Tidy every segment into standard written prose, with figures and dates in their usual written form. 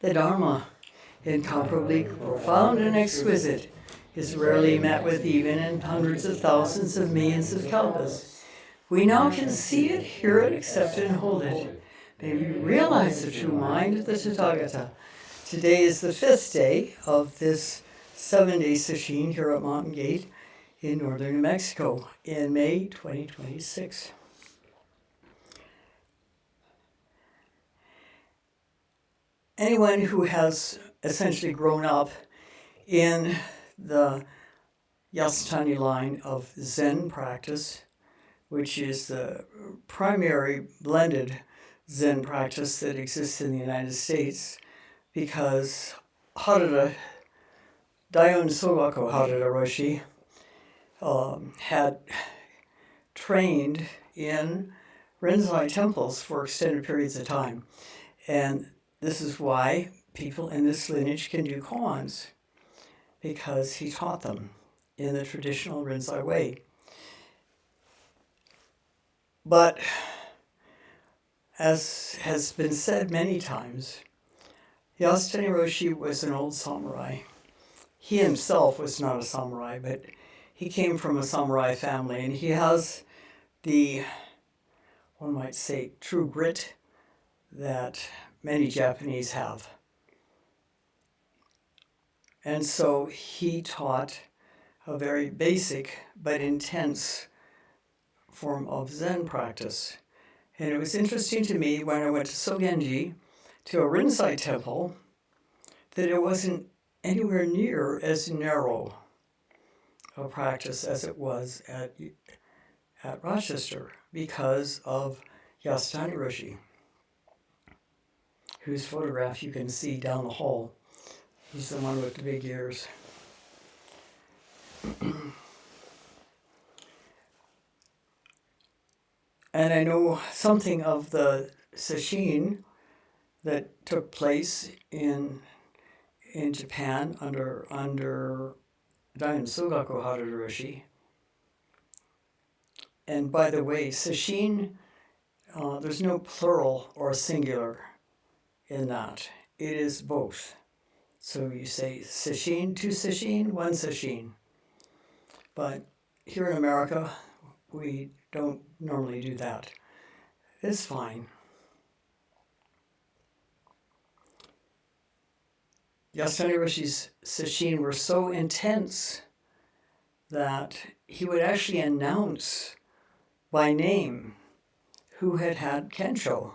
The Dharma, incomparably profound and exquisite, is rarely met with even in hundreds of thousands of millions of kalpas. We now can see it, hear it, accept it, and hold it. May we realize the true mind of the Tathagata. Today is the 5th day of this 7-day sesshin here at Mountain Gate in northern New Mexico in May 2026. Anyone who has essentially grown up in the Yasutani line of Zen practice, which is the primary blended Zen practice that exists in the United States, because Dayon Sogaku Mitra-roshi had trained in Rinzai temples for extended periods of time. And this is why people in this lineage can do koans, because he taught them in the traditional Rinzai way. But as has been said many times, Mitra-roshi was an old samurai. He himself was not a samurai, but he came from a samurai family, and he has the, one might say, true grit that many Japanese have. And so he taught a very basic but intense form of Zen practice. And it was interesting to me when I went to Sogenji, to a Rinzai temple, that it wasn't anywhere near as narrow a practice as it was at Rochester, because of Mitra-roshi, whose photograph you can see down the hall. He's the one with the big ears. And I know something of the sesshin that took place in Japan under Dayon Sogaku Mitra-roshi. And by the way, sesshin, there's no plural or singular in that. It is both. So you say sesshin, 2 sesshin, 1 sesshin. But here in America, we don't normally do that. It's fine. Mitra-roshi's sesshin were so intense that he would actually announce by name who had had kensho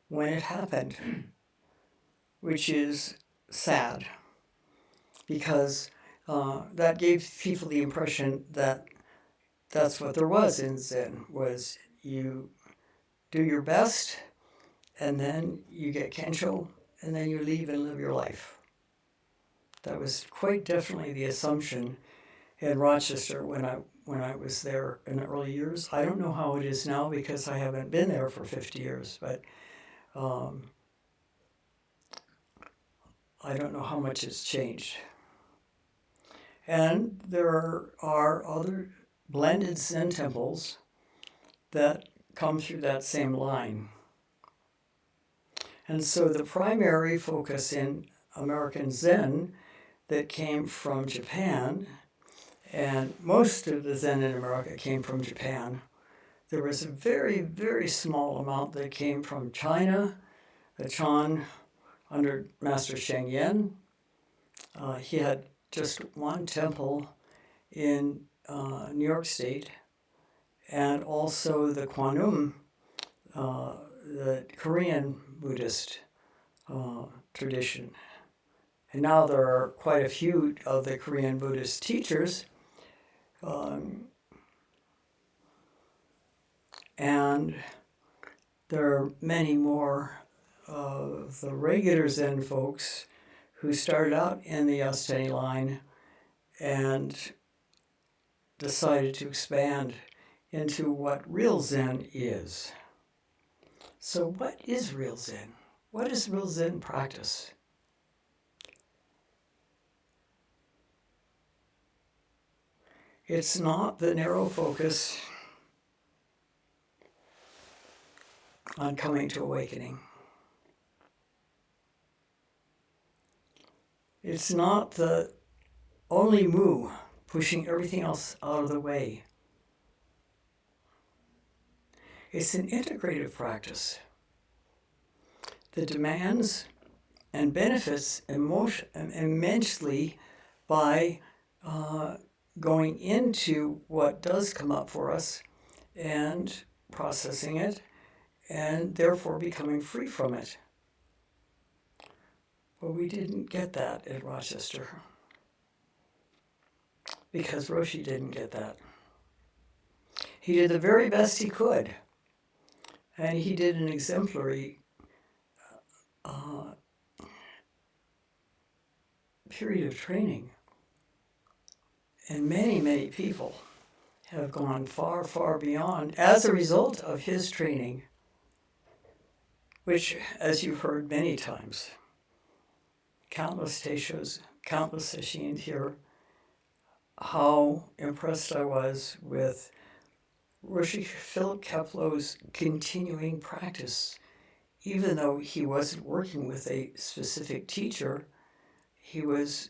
when it happened, which is sad, because that gave people the impression that that's what there was in Zen, was you do your best, and then you get kensho, and then you leave and live your life. That was quite definitely the assumption in Rochester when I was there in the early years. I don't know how it is now, because I haven't been there for 50 years, but I don't know how much has changed. And there are other blended Zen temples that come through that same line. And so the primary focus in American Zen that came from Japan, and most of the Zen in America came from Japan. There was a very, very small amount that came from China, the Chan under Master Sheng Yen. He had just one temple in New York State, and also the Kwanum, the Korean Buddhist tradition. And now there are quite a few of the Korean Buddhist teachers, and there are many more of the regular Zen folks who started out in the Yasutani line and decided to expand into what real Zen is. So what is real Zen? What is real Zen practice? It's not the narrow focus on coming to awakening. It's not the only mu pushing everything else out of the way. It's an integrative practice that demands and benefits immensely by going into what does come up for us and processing it, and therefore becoming free from it. But we didn't get that at Rochester, because Roshi didn't get that. He did the very best he could, and he did an exemplary period of training. And many, many people have gone far, far beyond as a result of his training, which, as you've heard many times, countless teishos, countless sessions here, how impressed I was with Roshi Philip Keplo's continuing practice. Even though he wasn't working with a specific teacher, he was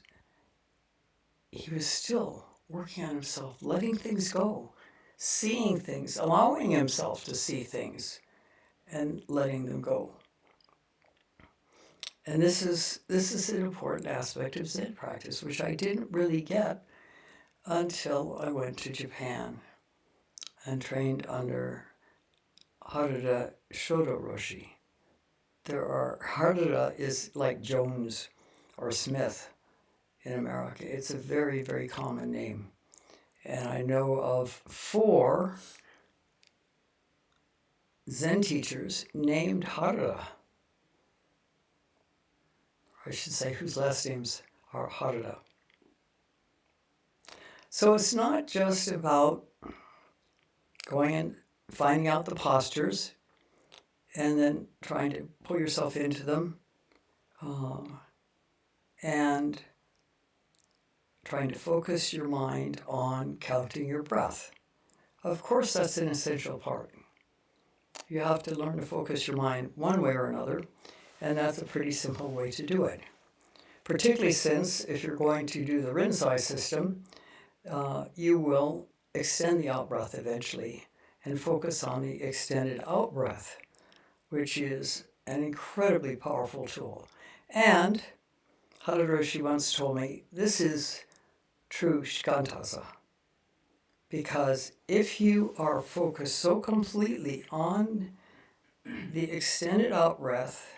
still working on himself, letting things go, seeing things, allowing himself to see things, and letting them go. And this is an important aspect of Zen practice, which I didn't really get until I went to Japan and trained under Harada Shodo-roshi. Harada is like Jones or Smith in America. It's a very, very common name. And I know of 4 Zen teachers named Harada. I should say whose last names are Harada. So it's not just about going and finding out the postures and then trying to pull yourself into them and trying to focus your mind on counting your breath. Of course, that's an essential part. You have to learn to focus your mind one way or another, and that's a pretty simple way to do it. Particularly since if you're going to do the Rinzai system, you will extend the out-breath eventually and focus on the extended out-breath, which is an incredibly powerful tool. And Mitra-roshi once told me, this is true shikantaza. Because if you are focused so completely on the extended out-breath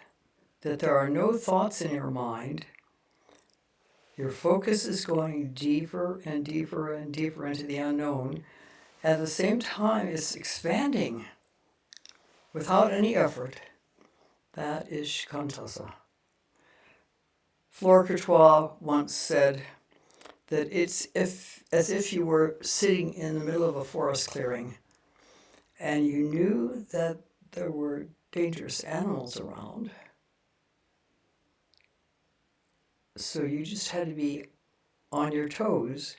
that there are no thoughts in your mind, your focus is going deeper and deeper and deeper into the unknown. At the same time, it's expanding without any effort. That is shikantaza. Flore Courtois once said that it's as if you were sitting in the middle of a forest clearing and you knew that there were dangerous animals around. So you just had to be on your toes,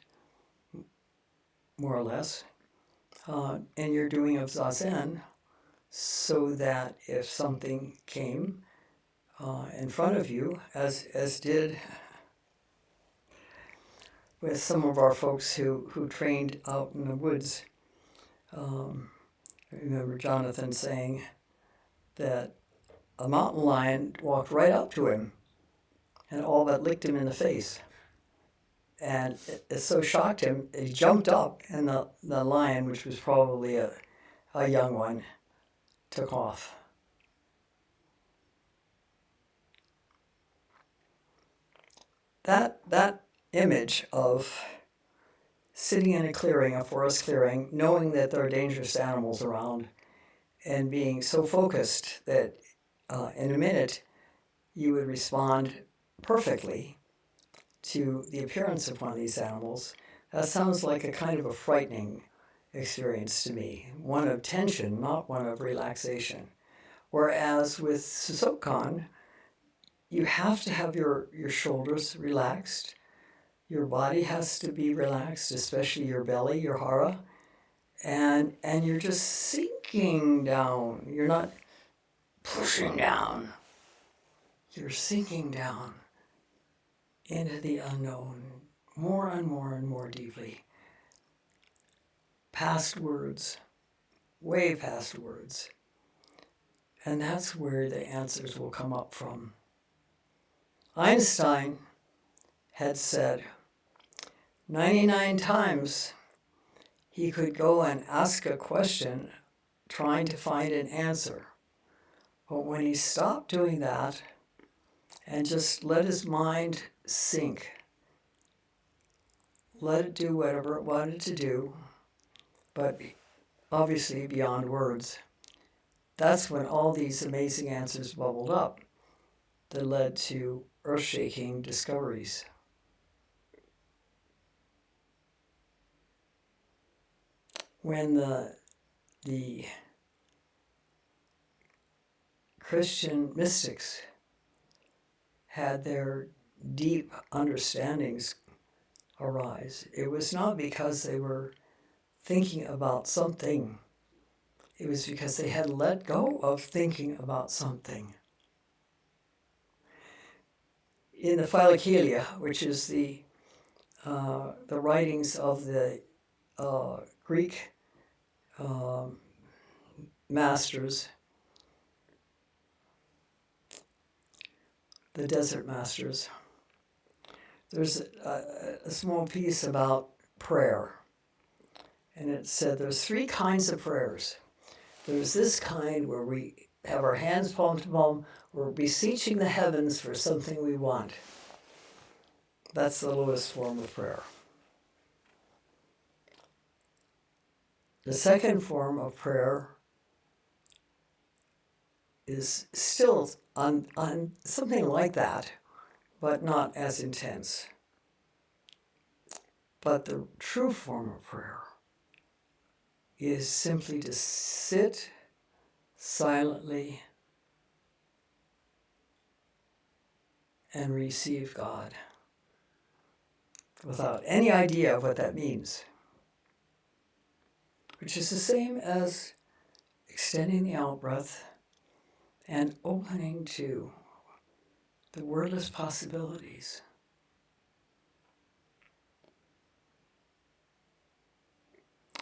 more or less, in your doing of Zazen, so that if something came in front of you, as did with some of our folks who trained out in the woods. I remember Jonathan saying that a mountain lion walked right up to him and all but licked him in the face. And it so shocked him, he jumped up, and the lion, which was probably a young one, took off. That image of sitting in a clearing, a forest clearing, knowing that there are dangerous animals around, and being so focused that in a minute you would respond perfectly to the appearance of one of these animals, that sounds like a kind of a frightening experience to me. One of tension, not one of relaxation. Whereas with Susokan, you have to have your shoulders relaxed. Your body has to be relaxed, especially your belly, your hara. And you're just sinking down. You're not pushing down. You're sinking down into the unknown, more and more and more deeply, past words, way past words. And that's where the answers will come up from. Einstein had said 99 times he could go and ask a question trying to find an answer. But when he stopped doing that and just let his mind sink, let it do whatever it wanted to do, but obviously beyond words, that's when all these amazing answers bubbled up that led to earth-shaking discoveries. When the Christian mystics had their deep understandings arise, it was not because they were thinking about something. It was because they had let go of thinking about something. In the Philokalia, which is the writings of the Greek masters, the desert masters, there's a small piece about prayer. And it said there's 3 kinds of prayers. There's this kind where we have our hands palm to palm, we're beseeching the heavens for something we want. That's the lowest form of prayer. The second form of prayer is still on something like that, but not as intense. But the true form of prayer is simply to sit silently and receive God without any idea of what that means, which is the same as extending the out-breath and opening to the wordless possibilities.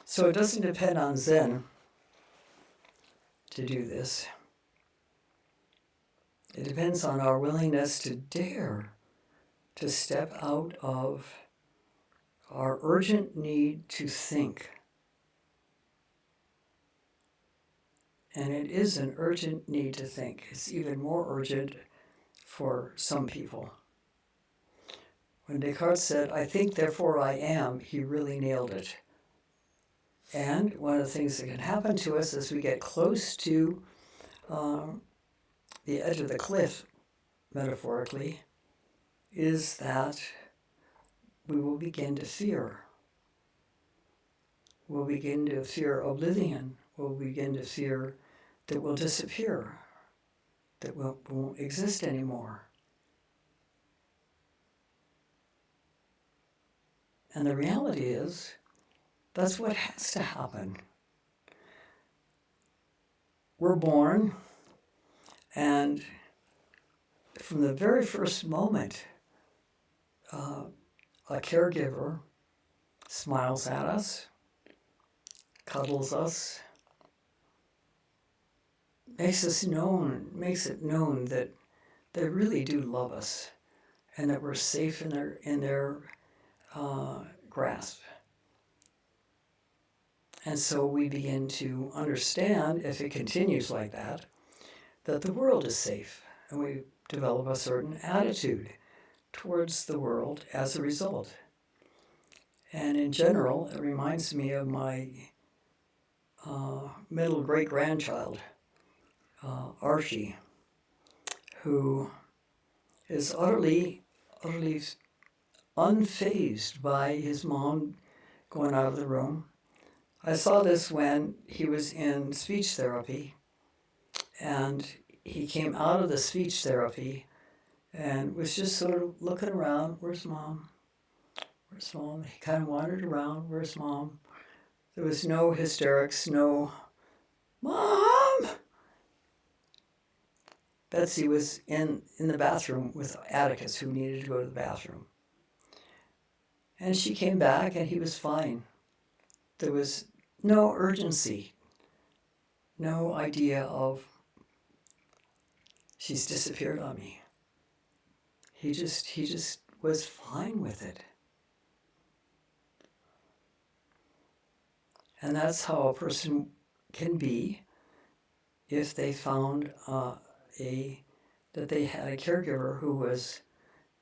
So it doesn't depend on Zen to do this. It depends on our willingness to dare to step out of our urgent need to think. And it is an urgent need to think. It's even more urgent for some people. When Descartes said, "I think, therefore I am," he really nailed it. And one of the things that can happen to us as we get close to the edge of the cliff, metaphorically, is that we will begin to fear. We'll begin to fear oblivion. We'll begin to fear that we'll disappear, that we won't exist anymore. And the reality is, that's what has to happen. We're born, and from the very first moment, a caregiver smiles at us, cuddles us, makes it known that they really do love us and that we're safe in their grasp. And so we begin to understand, if it continues like that the world is safe, and we develop a certain attitude towards the world as a result. And in general, it reminds me of my middle great-grandchild, Archie, who is utterly unfazed by his mom going out of the room. I saw this when he was in speech therapy, and he came out of the speech therapy and was just sort of looking around. Where's mom? Where's mom? He kind of wandered around. Where's mom? There was no hysterics, no, "Mom!" Betsy was in the bathroom with Atticus, who needed to go to the bathroom. And she came back and he was fine. There was no urgency, no idea of she's disappeared on me. He just was fine with it. And that's how a person can be if they found that they had a caregiver who was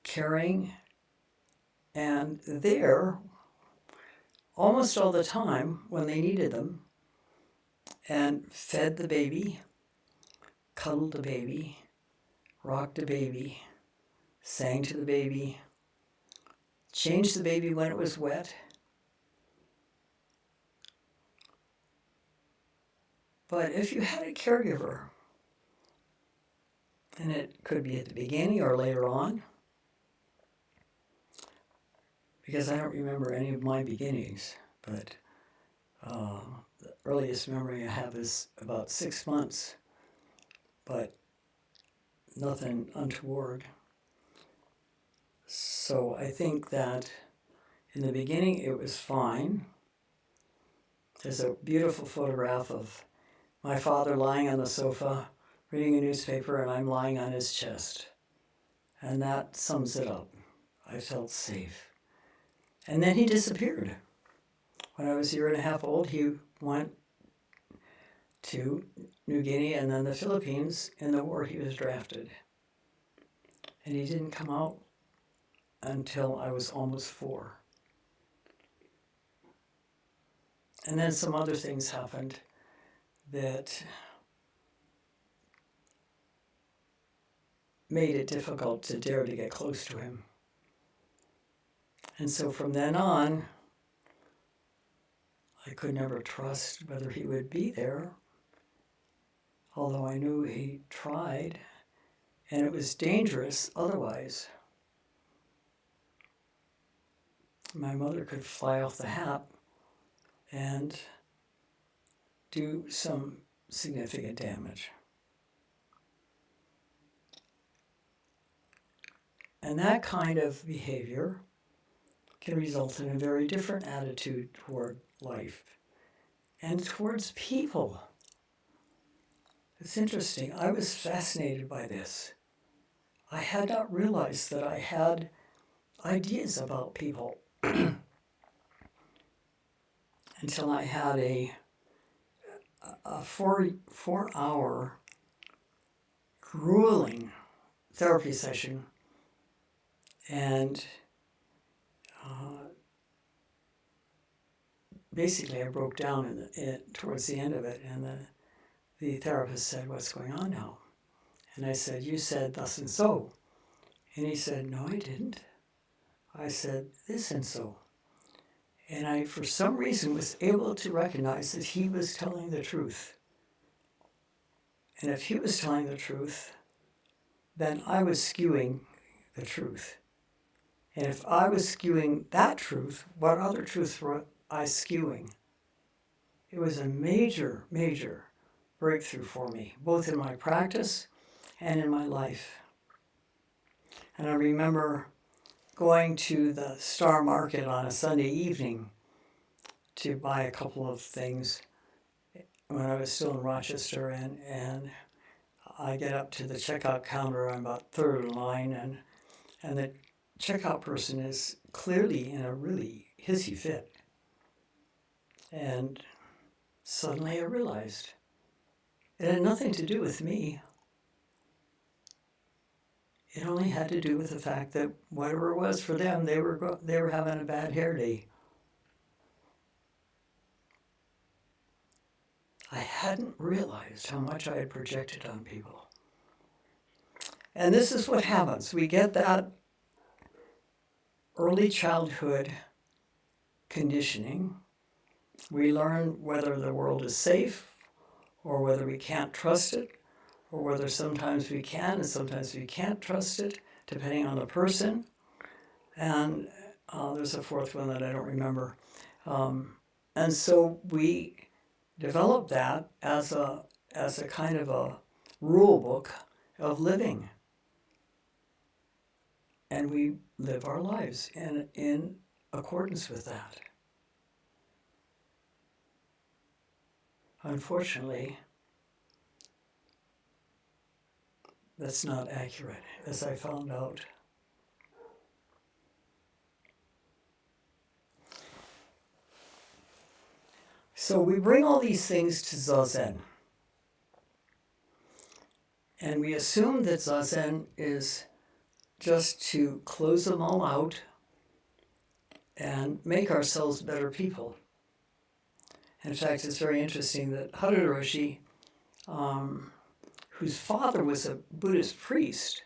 caring and there almost all the time when they needed them, and fed the baby, cuddled the baby, rocked the baby, sang to the baby, changed the baby when it was wet. But if you had a caregiver, and it could be at the beginning or later on, because I don't remember any of my beginnings, but the earliest memory I have is about 6 months, but nothing untoward. So I think that in the beginning it was fine. There's a beautiful photograph of my father lying on the sofa, reading a newspaper, and I'm lying on his chest. And that sums it up. I felt safe. And then he disappeared. When I was a year and a half old, he went to New Guinea and then the Philippines. In the war, he was drafted. And he didn't come out until I was almost 4. And then some other things happened that made it difficult to dare to get close to him. And so from then on, I could never trust whether he would be there, although I knew he tried, and it was dangerous otherwise. My mother could fly off the hat and do some significant damage. And that kind of behavior can result in a very different attitude toward life and towards people. It's interesting. I was fascinated by this. I had not realized that I had ideas about people until I had a 4-hour grueling therapy session, and basically I broke down towards the end of it, and the therapist said, "What's going on now?" And I said, "You said thus and so." And he said, "No, I didn't. I said this and so." And I, for some reason, was able to recognize that he was telling the truth. And if he was telling the truth, then I was skewing the truth. And if I was skewing that truth, what other truth were I skewing? It was a major, major breakthrough for me, both in my practice and in my life. And I remember going to the Star Market on a Sunday evening to buy a couple of things when I was still in Rochester, and I get up to the checkout counter. I'm about third in line, and the checkout person is clearly in a really hissy fit. And suddenly I realized it had nothing to do with me. It only had to do with the fact that whatever it was for them, they were having a bad hair day. I hadn't realized how much I had projected on people. And this is what happens. We get that early childhood conditioning. We learn whether the world is safe or whether we can't trust it, or whether sometimes we can and sometimes we can't trust it, depending on the person. And there's a fourth one that I don't remember. And so we develop that as a kind of a rule book of living. And we live our lives in accordance with that. Unfortunately, that's not accurate, as I found out. So we bring all these things to Zazen. And we assume that Zazen is just to close them all out and make ourselves better people. In fact, it's very interesting that Mitra-roshi, whose father was a Buddhist priest,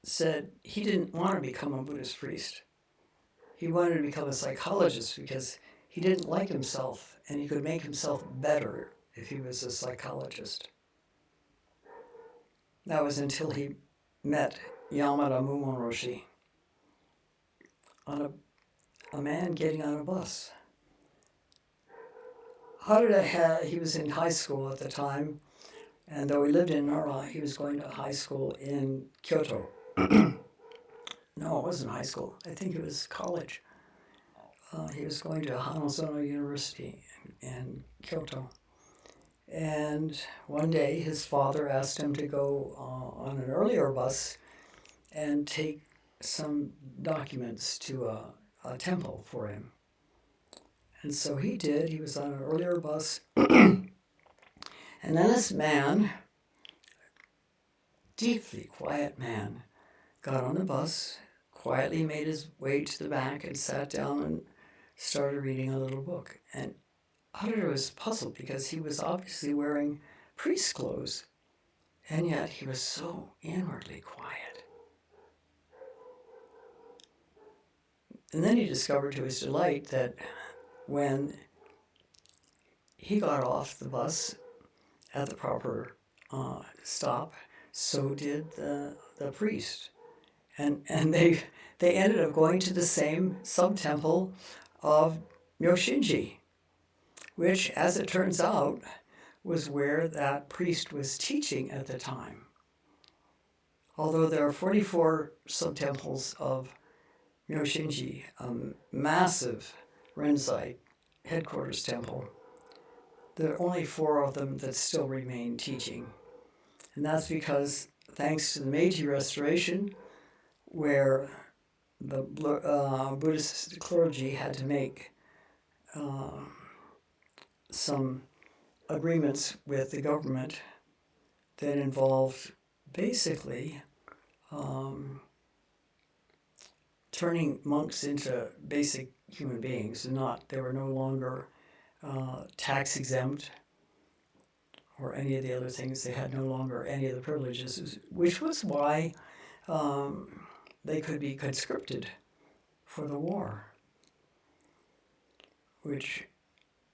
said he didn't want to become a Buddhist priest. He wanted to become a psychologist because he didn't like himself and he could make himself better if he was a psychologist. That was until he met Mitra-roshi on a man getting on a bus. He was in high school at the time, and though he lived in Nara, he was going to high school in Kyoto. No, it wasn't high school. I think it was college. He was going to Hanazono University in Kyoto. And one day his father asked him to go on an earlier bus and take some documents to a temple for him. And so he did. He was on an earlier bus. And then this man, deeply quiet man, got on the bus, quietly made his way to the back and sat down and started reading a little book. And Mitra was puzzled because he was obviously wearing priest clothes, and yet he was so inwardly quiet. And then he discovered to his delight that when he got off the bus at the proper stop, so did the priest. And they ended up going to the same sub-temple of Myoshinji, which, as it turns out, was where that priest was teaching at the time. Although there are 44 sub-temples of Myoshinji, a massive Rinzai headquarters temple, there are only 4 of them that still remain teaching. And that's because, thanks to the Meiji Restoration, where the Buddhist clergy had to make some agreements with the government that involved basically turning monks into basic human beings. They were no longer tax exempt or any of the other things. They had no longer any of the privileges, which was why they could be conscripted for the war, which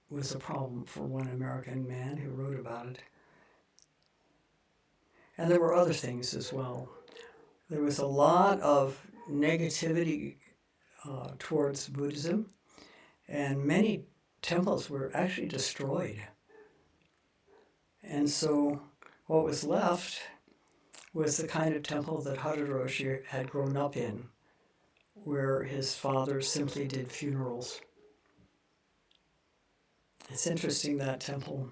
was a problem for one American man who wrote about it. And there were other things as well. There was a lot of negativity towards Buddhism, and many temples were actually destroyed. And so what was left was the kind of temple that Mitra-roshi had grown up in, where his father simply did funerals. It's interesting, that temple,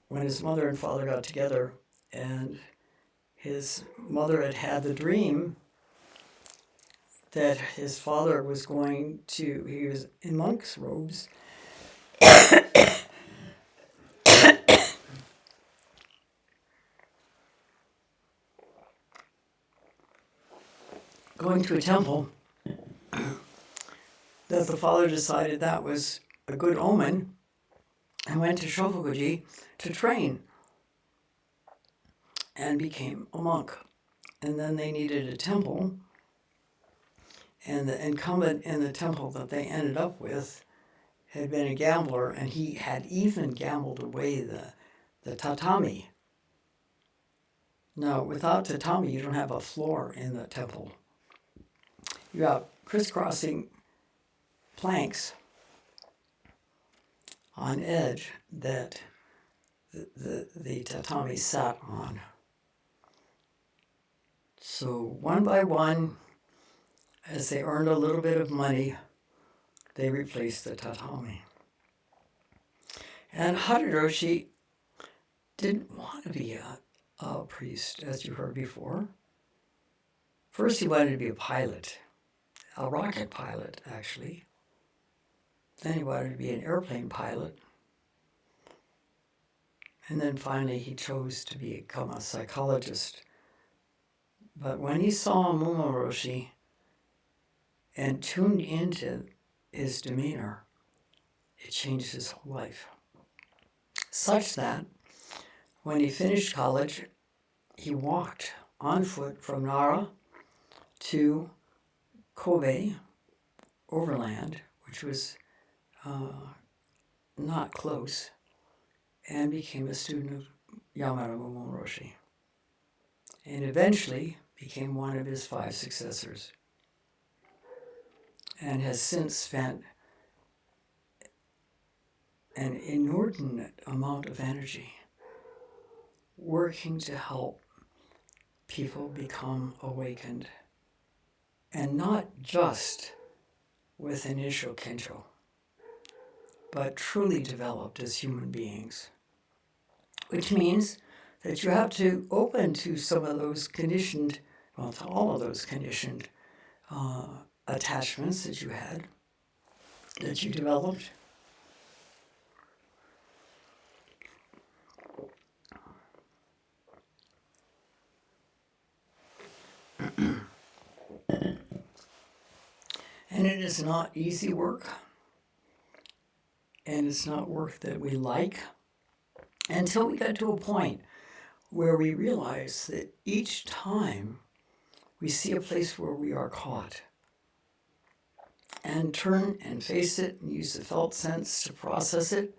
when his mother and father got together and his mother had the dream that his father was he was in monk's robes, going to a temple, that the father decided that was a good omen and went to Shofukuji to train and became a monk. And then they needed a temple, and the incumbent in the temple that they ended up with had been a gambler, and he had even gambled away the tatami. Now, without tatami, you don't have a floor in the temple. You have crisscrossing planks on edge that the tatami sat on. So one by one, as they earned a little bit of money, they replaced the tatami. And Mitra-roshi didn't want to be a priest, as you heard before. First, he wanted to be a pilot, a rocket pilot, actually. Then he wanted to be an airplane pilot. And then finally, he chose to become a psychologist. But when he saw Mitra-roshi and tuned into his demeanor, it changed his whole life. Such that when he finished college, he walked on foot from Nara to Kobe, overland, which was not close, and became a student of Yamada Mitra-roshi, and eventually became one of his 5 successors, and has since spent an inordinate amount of energy working to help people become awakened, and not just with initial kensho, but truly developed as human beings, which means that you have to open to some of those conditioned, well, to all of those conditioned attachments that you had, that you developed. And it is not easy work, and it's not work that we like, until we get to a point where we realize that each time we see a place where we are caught, and turn and face it and use the felt sense to process it,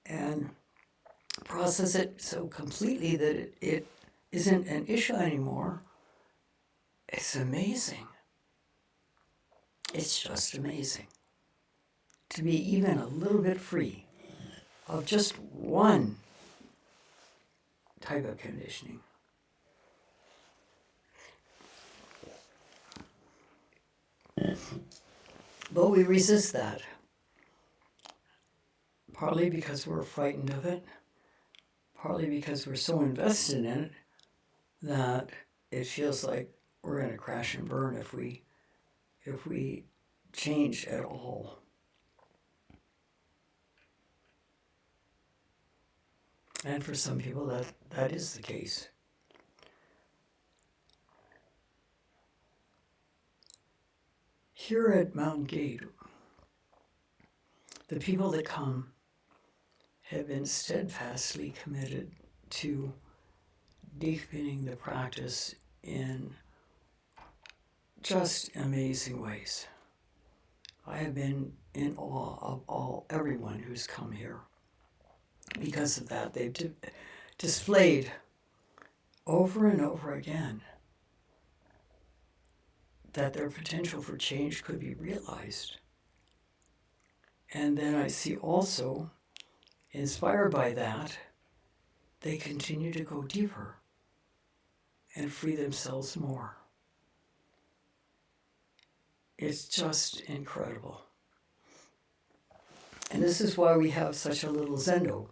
and process it so completely that it isn't an issue anymore. It's amazing. It's just amazing to be even a little bit free of just one type of conditioning. But we resist that, partly because we're frightened of it, partly because we're so invested in it that it feels like we're going to crash and burn if we change at all. And for some people, that is the case. Here at Mountain Gate, the people that come have been steadfastly committed to deepening the practice in just amazing ways. I have been in awe of everyone who's come here. Because of that, they've displayed over and over again that their potential for change could be realized. And then I see also, inspired by that, they continue to go deeper and free themselves more. It's just incredible. And this is why we have such a little zendo,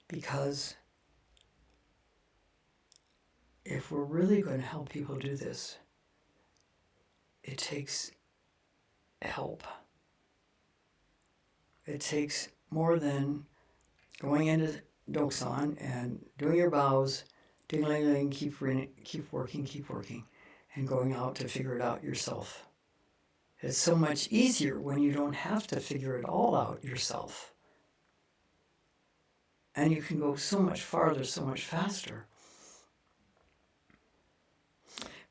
because if we're really going to help people do this, it takes help. It takes more than going into Doksan and doing your bows, ding-a-ling-a-ling, keep working, and going out to figure it out yourself. It's so much easier when you don't have to figure it all out yourself. And you can go so much farther, so much faster.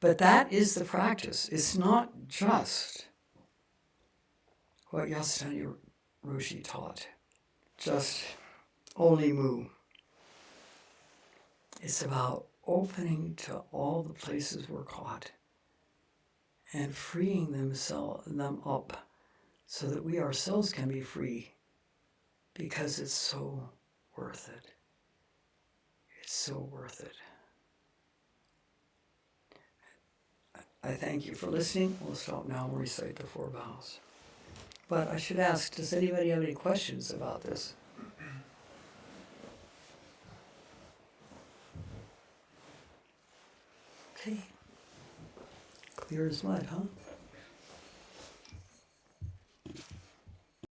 But that is the practice. It's not just what Mitra-roshi taught, just only mu. It's about opening to all the places we're caught and freeing them up so that we ourselves can be free, because it's so worth it. It's so worth it. I thank you for listening. We'll stop now and recite the 4 vows. But I should ask, does anybody have any questions about this? Okay. Clear as mud, huh?